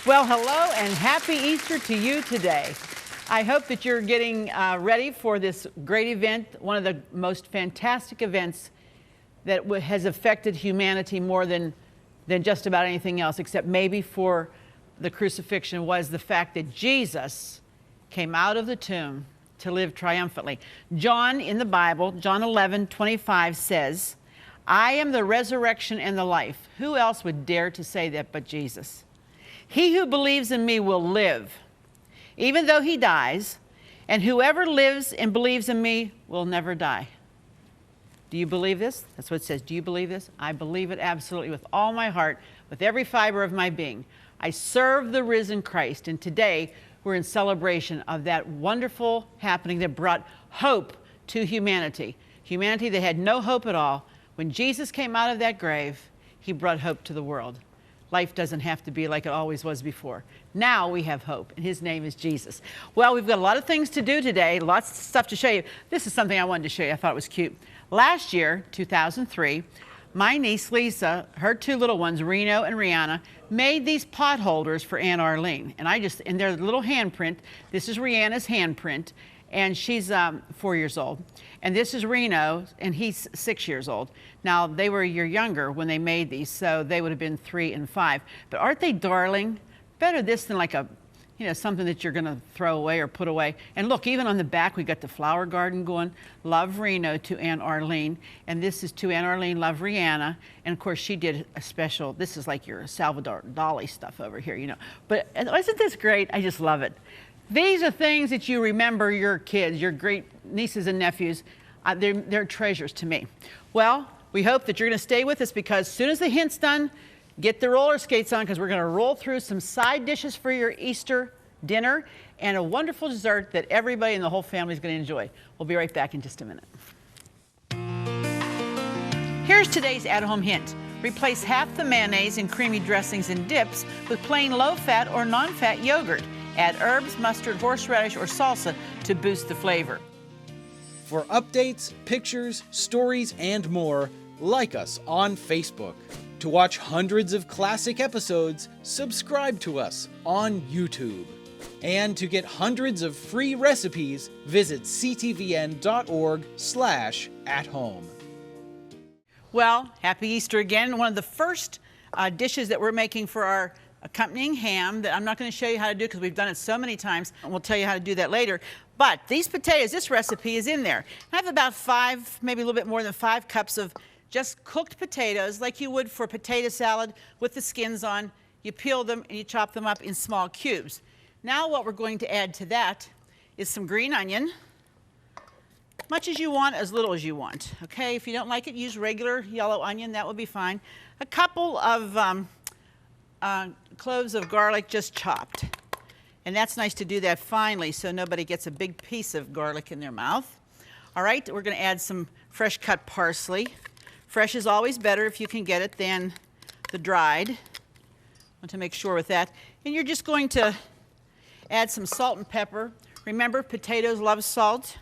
Well, hello and happy Easter to you today. I hope that you're getting ready for this great event, one of the most fantastic events that has affected humanity more than just about anything else, except maybe for the crucifixion, was the fact that Jesus came out of the tomb to live triumphantly. John in the Bible, John 11:25 says, "I am the resurrection and the life." Who else would dare to say that but Jesus? "He who believes in me will live, even though he dies, and whoever lives and believes in me will never die." Do you believe this? That's what it says. Do you believe this? I believe it absolutely with all my heart, with every fiber of my being. I serve the risen Christ, and today we're in celebration of that wonderful happening that brought hope to humanity. Humanity that had no hope at all. When Jesus came out of that grave, he brought hope to the world. Life doesn't have to be like it always was before. Now we have hope, and his name is Jesus. Well, we've got a lot of things to do today, lots of stuff to show you. This is something I wanted to show you. I thought it was cute. Last year, 2003, my niece Lisa, her two little ones, Reno and Rihanna, made these pot holders for Aunt Arlene. And they're little handprint. This is Rihanna's handprint, and she's 4 years old. And this is Reno, and he's 6 years old. Now, they were a year younger when they made these, so they would have been 3 and 5. But aren't they darling? Better this than like something that you're going to throw away or put away. And look, even on the back, we got the flower garden going. Love Reno to Aunt Arlene. And this is to Aunt Arlene, love Rihanna. And of course, she did a special, this is like your Salvador Dali stuff over here, you know. But isn't this great? I just love it. These are things that you remember your kids, your great nieces and nephews. They're treasures to me. Well, we hope that you're going to stay with us, because as soon as the hint's done, get the roller skates on, because we're going to roll through some side dishes for your Easter dinner and a wonderful dessert that everybody in the whole family is going to enjoy. We'll be right back in just a minute. Here's today's at-home hint. Replace half the mayonnaise in creamy dressings and dips with plain low-fat or non-fat yogurt. Add herbs, mustard, horseradish, or salsa to boost the flavor. For updates, pictures, stories, and more, like us on Facebook. To watch hundreds of classic episodes, subscribe to us on YouTube. And to get hundreds of free recipes, visit ctvn.org/at-home. Well, happy Easter again. One of the first dishes that we're making for our accompanying ham that I'm not going to show you how to do because we've done it so many times, and we'll tell you how to do that later. But these potatoes, this recipe is in there. I have about 5, maybe a little bit more than 5 cups of just cooked potatoes, like you would for potato salad with the skins on. You peel them and you chop them up in small cubes. Now what we're going to add to that is some green onion, much as you want, as little as you want. Okay, if you don't like it, use regular yellow onion, that would be fine. A couple of cloves of garlic just chopped. And that's nice to do that finely so nobody gets a big piece of garlic in their mouth. All right, we're going to add some fresh cut parsley. Fresh is always better if you can get it than the dried. Want to make sure with that. And you're just going to add some salt and pepper. Remember, potatoes love salt,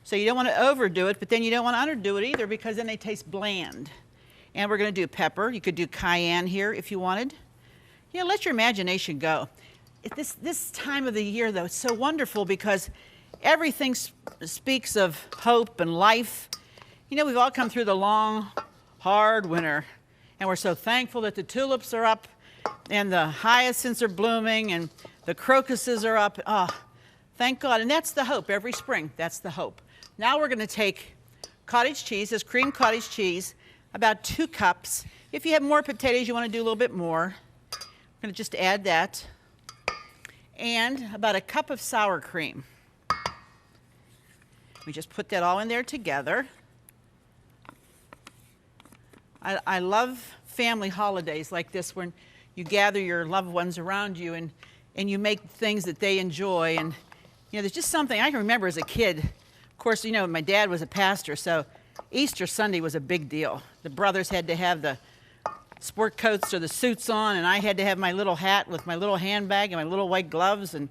so you don't want to overdo it, but then you don't want to underdo it either, because then they taste bland. And we're going to do pepper. You could do cayenne here if you wanted. You know, let your imagination go. This time of the year, though, it's so wonderful because everything speaks of hope and life. You know, we've all come through the long, hard winter, and we're so thankful that the tulips are up and the hyacinths are blooming and the crocuses are up. Oh, thank God. And that's the hope every spring. That's the hope. Now we're going to take cottage cheese, this cream cottage cheese, about 2 cups. If you have more potatoes, you want to do a little bit more. I'm going to just add that. And about a cup of sour cream. We just put that all in there together. I love family holidays like this, when you gather your loved ones around you and you make things that they enjoy. And you know, there's just something I can remember as a kid. Of course, you know, my dad was a pastor, so Easter Sunday was a big deal. The brothers had to have the sport coats or the suits on, and I had to have my little hat with my little handbag and my little white gloves. And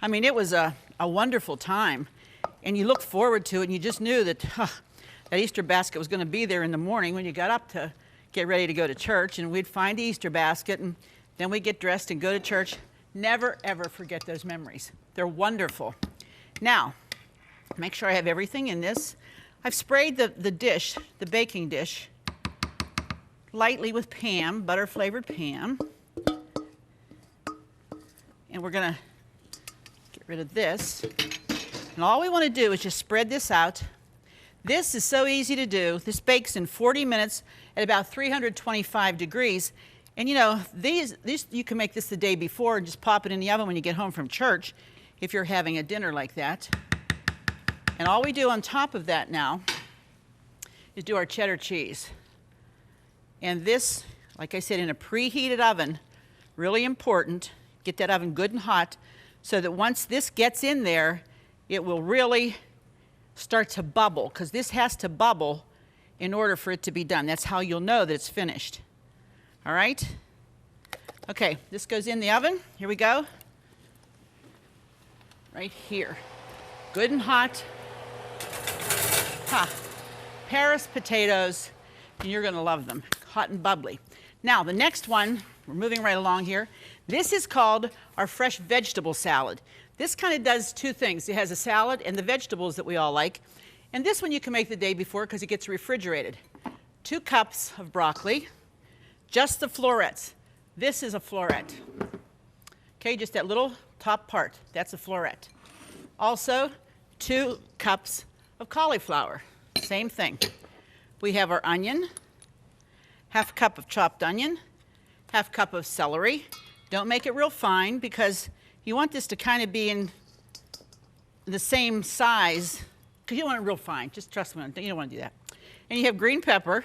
I mean, it was a wonderful time. And you looked forward to it, and you just knew that that Easter basket was going to be there in the morning when you got up to get ready to go to church. And we'd find the Easter basket, and then we'd get dressed and go to church. Never, ever forget those memories. They're wonderful. Now, make sure I have everything in this. I've sprayed the dish, the baking dish, lightly with Pam, butter-flavored Pam. And we're going to get rid of this. And all we want to do is just spread this out. This is so easy to do. This bakes in 40 minutes at about 325 degrees. And you know, these you can make this the day before and just pop it in the oven when you get home from church if you're having a dinner like that. And all we do on top of that now is do our cheddar cheese. And this, like I said, in a preheated oven, really important. Get that oven good and hot so that once this gets in there, it will really start to bubble, because this has to bubble in order for it to be done. That's how you'll know that it's finished. All right? Okay, this goes in the oven. Here we go. Right here. Good and hot. Paris potatoes, and you're going to love them. Hot and bubbly. Now, the next one, we're moving right along here. This is called our fresh vegetable salad. This kind of does two things. It has a salad and the vegetables that we all like. And this one you can make the day before because it gets refrigerated. 2 cups of broccoli, just the florets. This is a floret. Okay, just that little top part. That's a floret. Also, 2 cups of cauliflower. Same thing. We have our onion, half cup of chopped onion, half cup of celery. Don't make it real fine because you want this to kind of be in the same size, because you don't want it real fine. Just trust me, you don't want to do that. And you have green pepper,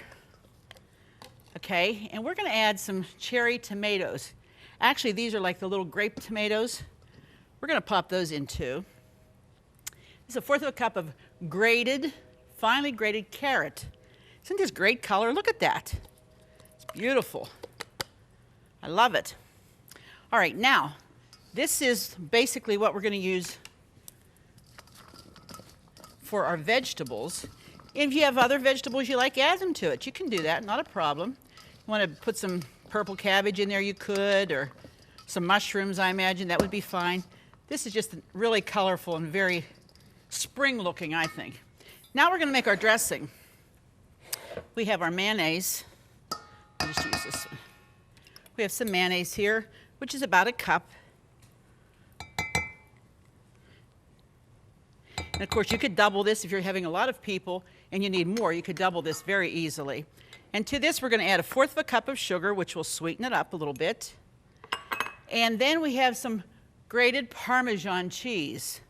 okay, and we're going to add some cherry tomatoes. Actually, these are like the little grape tomatoes. We're going to pop those in too. This is 1/4 cup of grated, finely grated carrot. Isn't this great color? Look at that. It's beautiful. I love it. All right, now, this is basically what we're going to use for our vegetables. If you have other vegetables you like, add them to it. You can do that, not a problem. You want to put some purple cabbage in there, you could, or some mushrooms, I imagine. That would be fine. This is just really colorful and very spring-looking, I think. Now we're going to make our dressing. We have our mayonnaise. I'll just use this one. We have some mayonnaise here, which is about 1 cup. And of course, you could double this if you're having a lot of people and you need more. You could double this very easily. And to this, we're going to add 1/4 cup of sugar, which will sweeten it up a little bit. And then we have some grated Parmesan cheese.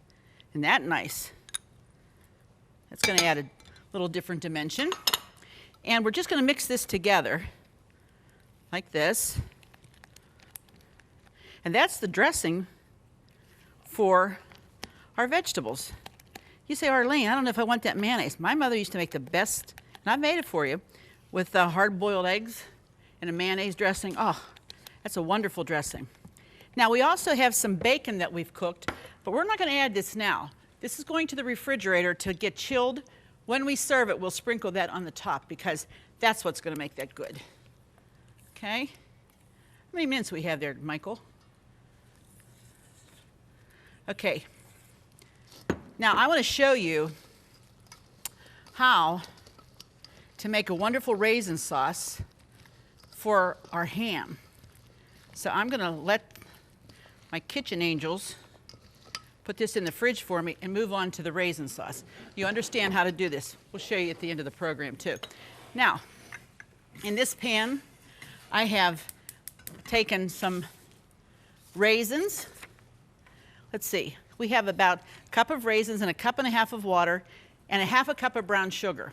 Isn't that nice? That's going to add a little different dimension. And we're just going to mix this together like this. And that's the dressing for our vegetables. You say, Arlene, I don't know if I want that mayonnaise. My mother used to make the best, and I've made it for you, with hard-boiled eggs and a mayonnaise dressing. Oh, that's a wonderful dressing. Now, we also have some bacon that we've cooked, but we're not going to add this now. This is going to the refrigerator to get chilled. When we serve it, we'll sprinkle that on the top because that's what's going to make that good. Okay? How many minutes we have there, Michael? Okay. Now, I want to show you how to make a wonderful raisin sauce for our ham. So I'm going to let my kitchen angels put this in the fridge for me and move on to the raisin sauce. You understand how to do this. We'll show you at the end of the program too. Now, in this pan, I have taken some raisins. Let's see. We have about 1 cup of raisins and 1.5 cups of water and 1/2 cup of brown sugar.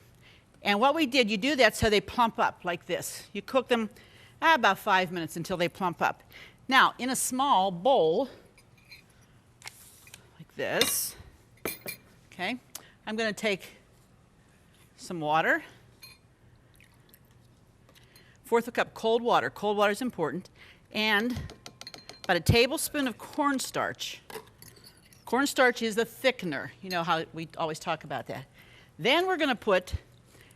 And what we did, you do that so they plump up like this. You cook them about 5 minutes until they plump up. Now, in a small bowl, like this, okay, I'm going to take some water, 1/4 cup cold water. Cold water is important. And about 1 tablespoon of cornstarch. Cornstarch is the thickener. You know how we always talk about that. Then we're going to put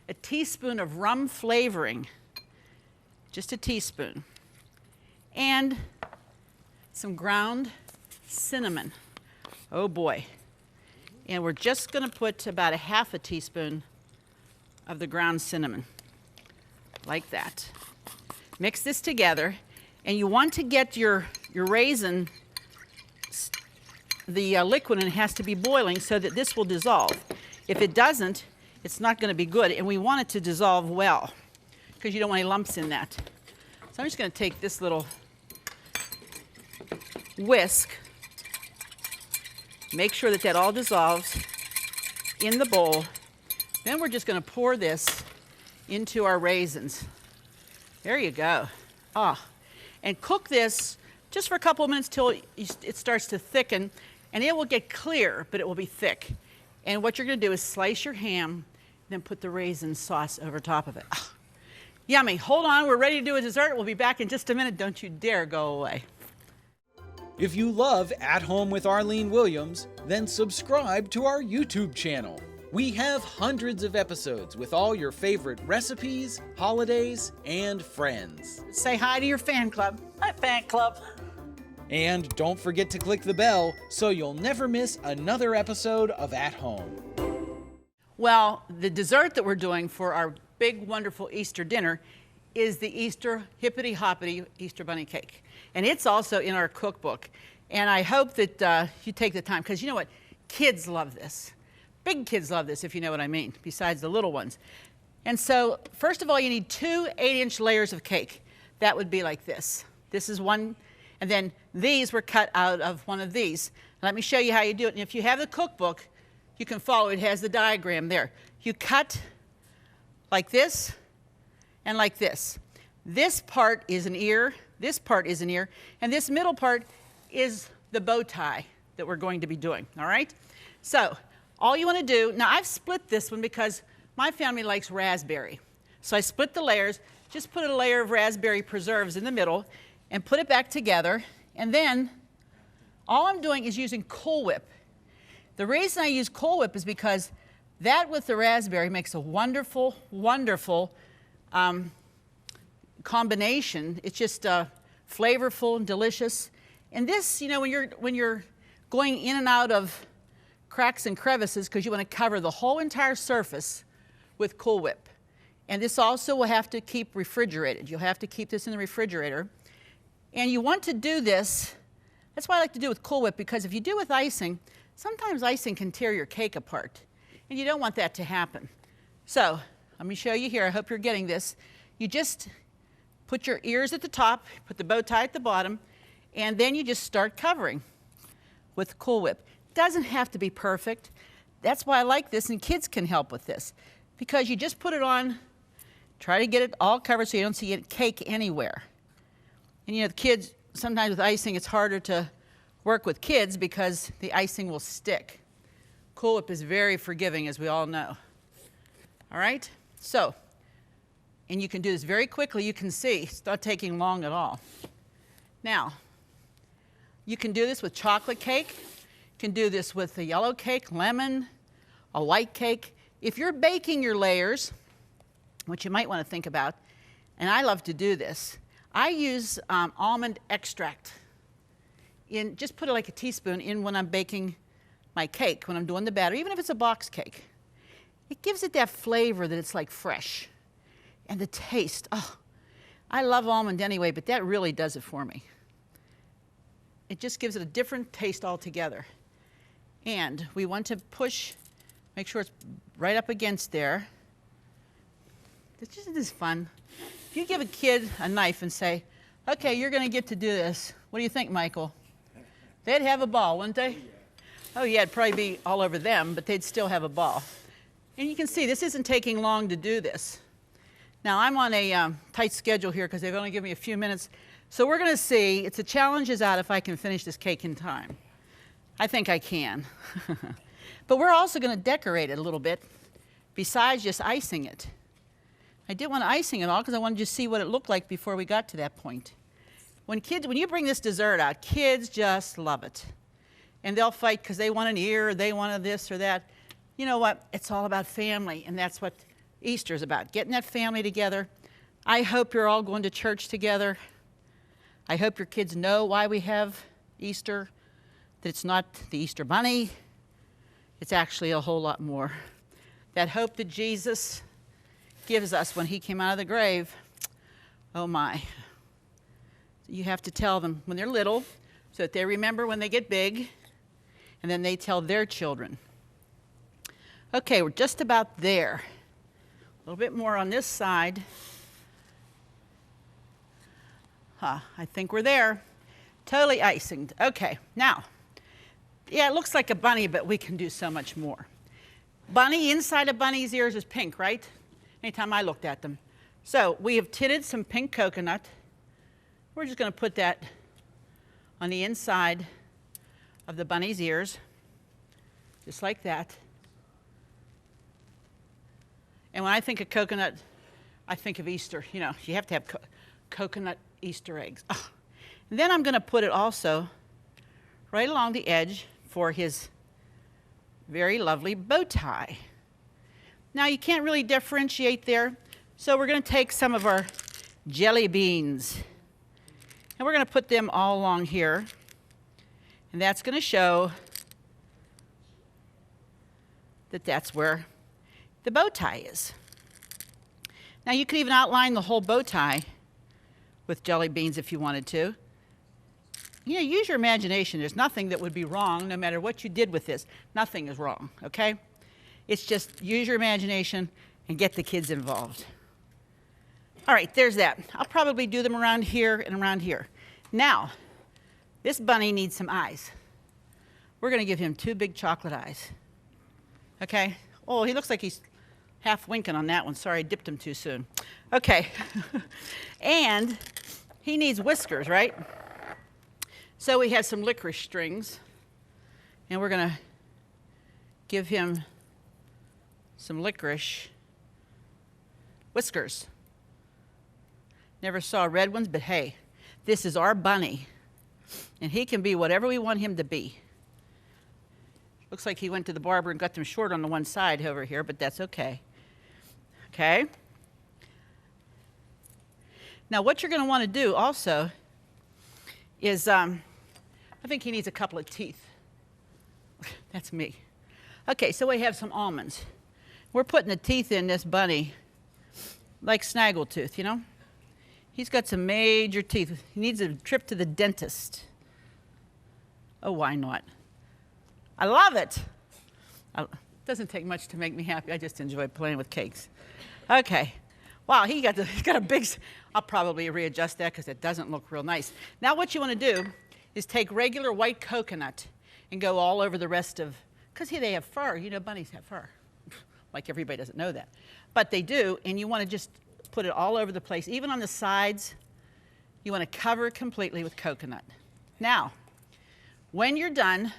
a teaspoon of rum flavoring, just a teaspoon, and some ground cinnamon. Oh boy. And we're just going to put about a half a teaspoon of the ground cinnamon, like that. Mix this together, and you want to get your raisin, the liquid, and it has to be boiling so that this will dissolve. If it doesn't, it's not going to be good, and we want it to dissolve well because you don't want any lumps in that. So I'm just going to take this little whisk, make sure that that all dissolves in the bowl. Then we're just going to pour this into our raisins. There you go. And cook this just for a couple of minutes till it starts to thicken, and it will get clear, but it will be thick. And what you're going to do is slice your ham, then put the raisin sauce over top of it. Yummy. Hold on, we're ready to do a dessert. We'll be back in just a minute. Don't you dare go away. If you love At Home with Arlene Williams, then subscribe to our YouTube channel. We have hundreds of episodes with all your favorite recipes, holidays, and friends. Say hi to your fan club. Hi, fan club. And don't forget to click the bell so you'll never miss another episode of At Home. Well, the dessert that we're doing for our big, wonderful Easter dinner is the Easter Hippity Hoppity Easter Bunny Cake. And it's also in our cookbook. And I hope that you take the time, because you know what? Kids love this. Big kids love this, if you know what I mean, besides the little ones. And so, first of all, you need 2 8-inch layers of cake. That would be like this. This is one, and then these were cut out of one of these. Let me show you how you do it. And if you have the cookbook, you can follow. It has the diagram there. You cut like this and like this. This part is an ear, this part is an ear, and this middle part is the bow tie that we're going to be doing, all right? So, all you want to do, now I've split this one because my family likes raspberry. So I split the layers, just put a layer of raspberry preserves in the middle and put it back together. And then all I'm doing is using Cool Whip. The reason I use Cool Whip is because that with the raspberry makes a wonderful, wonderful combination. It's just flavorful and delicious. And this, you know, when you're going in and out of cracks and crevices, because you want to cover the whole entire surface with Cool Whip. And this also will have to keep refrigerated. You'll have to keep this in the refrigerator. And you want to do this, that's why I like to do with Cool Whip, because if you do with icing, sometimes icing can tear your cake apart. And you don't want that to happen. So, let me show you here. I hope you're getting this. You just put your ears at the top, put the bow tie at the bottom, and then you just start covering with Cool Whip. Doesn't have to be perfect. That's why I like this, and kids can help with this, because you just put it on, try to get it all covered so you don't see it cake anywhere. And you know, the kids, sometimes with icing, it's harder to work with kids because the icing will stick. Cool Whip is very forgiving, as we all know. All right? So, and you can do this very quickly. You can see it's not taking long at all. Now, you can do this with chocolate cake. You can do this with a yellow cake, lemon, a white cake. If you're baking your layers, which you might want to think about, and I love to do this, I use almond extract. Just put it like a teaspoon in when I'm baking my cake, when I'm doing the batter, even if it's a box cake. It gives it that flavor that it's like fresh. And the taste, oh, I love almond anyway, but that really does it for me. It just gives it a different taste altogether. And we want to push, make sure it's right up against there. This is fun. If you give a kid a knife and say, okay, you're going to get to do this, what do you think, Michael? They'd have a ball, wouldn't they? Oh yeah, it'd probably be all over them, but they'd still have a ball. And you can see this isn't taking long to do this. Now I'm on a tight schedule here because they've only given me a few minutes. So we're going to see, it's a challenge is out if I can finish this cake in time. I think I can. But we're also going to decorate it a little bit besides just icing it. I didn't want to icing it all because I wanted to see what it looked like before we got to that point. When you bring this dessert out, kids just love it. And they'll fight because they want an ear, or they want a this or that. You know what? It's all about family, and that's what Easter's about, getting that family together. I hope you're all going to church together. I hope your kids know why we have Easter, that it's not the Easter bunny. It's actually a whole lot more. That hope that Jesus gives us when he came out of the grave, oh my. You have to tell them when they're little so that they remember when they get big, and then they tell their children. Okay, we're just about there. A little bit more on this side. I think we're there. Totally icing. Okay, now, yeah, it looks like a bunny, but we can do so much more. Bunny, inside a bunny's ears is pink, right? Anytime I looked at them. So we have tinted some pink coconut. We're just going to put that on the inside of the bunny's ears, just like that. And when I think of coconut, I think of Easter. You know, you have to have coconut Easter eggs. Oh. And then I'm going to put it also right along the edge for his very lovely bow tie. Now you can't really differentiate there, so we're going to take some of our jelly beans and we're going to put them all along here, and that's going to show that that's where the bow tie is. Now you could even outline the whole bow tie with jelly beans if you wanted to. You know, use your imagination. There's nothing that would be wrong no matter what you did with this. Nothing is wrong, okay? It's just use your imagination and get the kids involved. All right, there's that. I'll probably do them around here and around here. Now, this bunny needs some eyes. We're going to give him 2 big chocolate eyes. Okay? Oh, he looks like he's half winking on that one. Sorry, I dipped him too soon. Okay. And he needs whiskers, right? So we have some licorice strings, and we're going to give him some licorice whiskers. Never saw red ones, but hey, this is our bunny, and he can be whatever we want him to be. Looks like he went to the barber and got them short on the one side over here, but that's okay. Okay? Now what you're going to want to do also is, I think he needs a couple of teeth. That's me. Okay, so we have some almonds. We're putting the teeth in this bunny like Snaggletooth, you know? He's got some major teeth. He needs a trip to the dentist. Oh, why not? I love it. It doesn't take much to make me happy. I just enjoy playing with cakes. Okay. Wow, he's got a big, I'll probably readjust that because it doesn't look real nice. Now what you want to do is take regular white coconut and go all over the rest of, because they have fur. You know, bunnies have fur. Like everybody doesn't know that. But they do, and you want to just put it all over the place. Even on the sides, you want to cover it completely with coconut. Now, when you're done,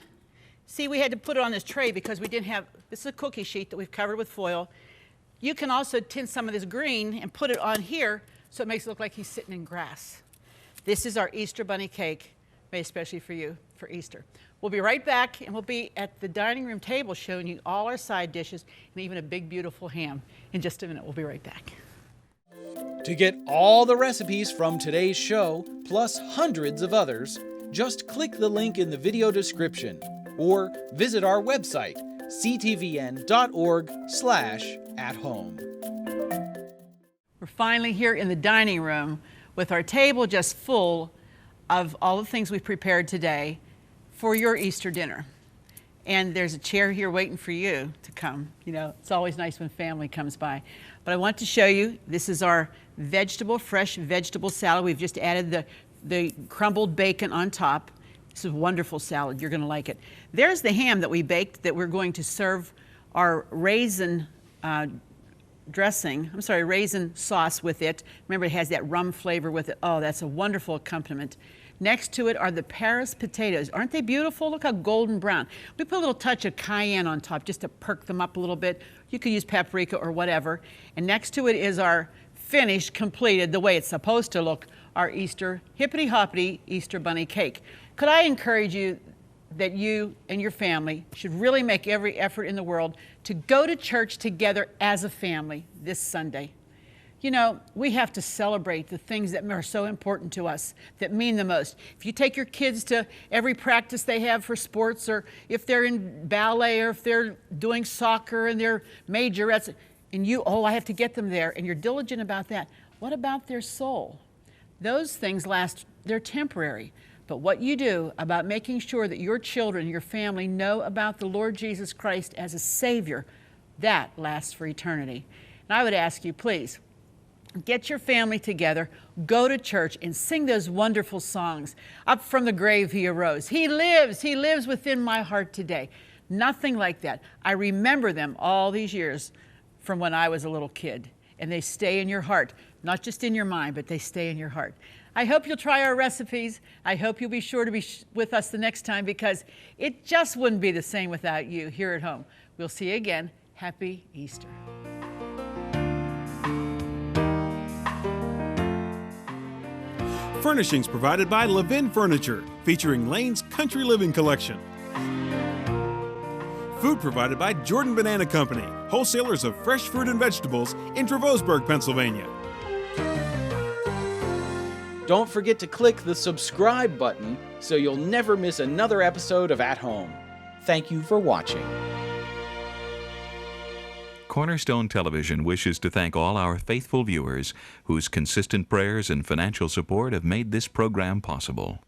see, we had to put it on this tray because we didn't have, this is a cookie sheet that we've covered with foil. You can also tint some of this green and put it on here so it makes it look like he's sitting in grass. This is our Easter bunny cake made especially for you for Easter. We'll be right back, and we'll be at the dining room table showing you all our side dishes and even a big, beautiful ham. In just a minute, we'll be right back. To get all the recipes from today's show, plus hundreds of others, just click the link in the video description or visit our website, ctvn.org/at-home. We're finally here in the dining room with our table just full of all the things we've prepared today for your Easter dinner. And there's a chair here waiting for you to come. You know, it's always nice when family comes by. But I want to show you, this is our fresh vegetable salad. We've just added the crumbled bacon on top. This is a wonderful salad. You're going to like it. There's the ham that we baked that we're going to serve our raisin raisin sauce with it. Remember, it has that rum flavor with it. Oh, that's a wonderful accompaniment. Next to it are the Paris potatoes. Aren't they beautiful? Look how golden brown. We put a little touch of cayenne on top just to perk them up a little bit. You could use paprika or whatever. And next to it is our finished, completed, the way it's supposed to look, our Easter Hippity Hoppity Easter bunny cake. Could I encourage you that you and your family should really make every effort in the world to go to church together as a family this Sunday? You know, we have to celebrate the things that are so important to us, that mean the most. If you take your kids to every practice they have for sports, or if they're in ballet, or if they're doing soccer and they're majorettes, and I have to get them there, and you're diligent about that. What about their soul? Those things they're temporary. But what you do about making sure that your children, your family know about the Lord Jesus Christ as a Savior, that lasts for eternity. And I would ask you, please, get your family together, go to church, and sing those wonderful songs. Up from the grave he arose. He lives within my heart today. Nothing like that. I remember them all these years from when I was a little kid, and they stay in your heart, not just in your mind, but they stay in your heart. I hope you'll try our recipes. I hope you'll be sure to be with us the next time, because it just wouldn't be the same without you here at home. We'll see you again. Happy Easter. Furnishings provided by Levin Furniture, featuring Lane's Country Living Collection. Food provided by Jordan Banana Company, wholesalers of fresh fruit and vegetables in Trevosburg, Pennsylvania. Don't forget to click the subscribe button so you'll never miss another episode of At Home. Thank you for watching. Cornerstone Television wishes to thank all our faithful viewers whose consistent prayers and financial support have made this program possible.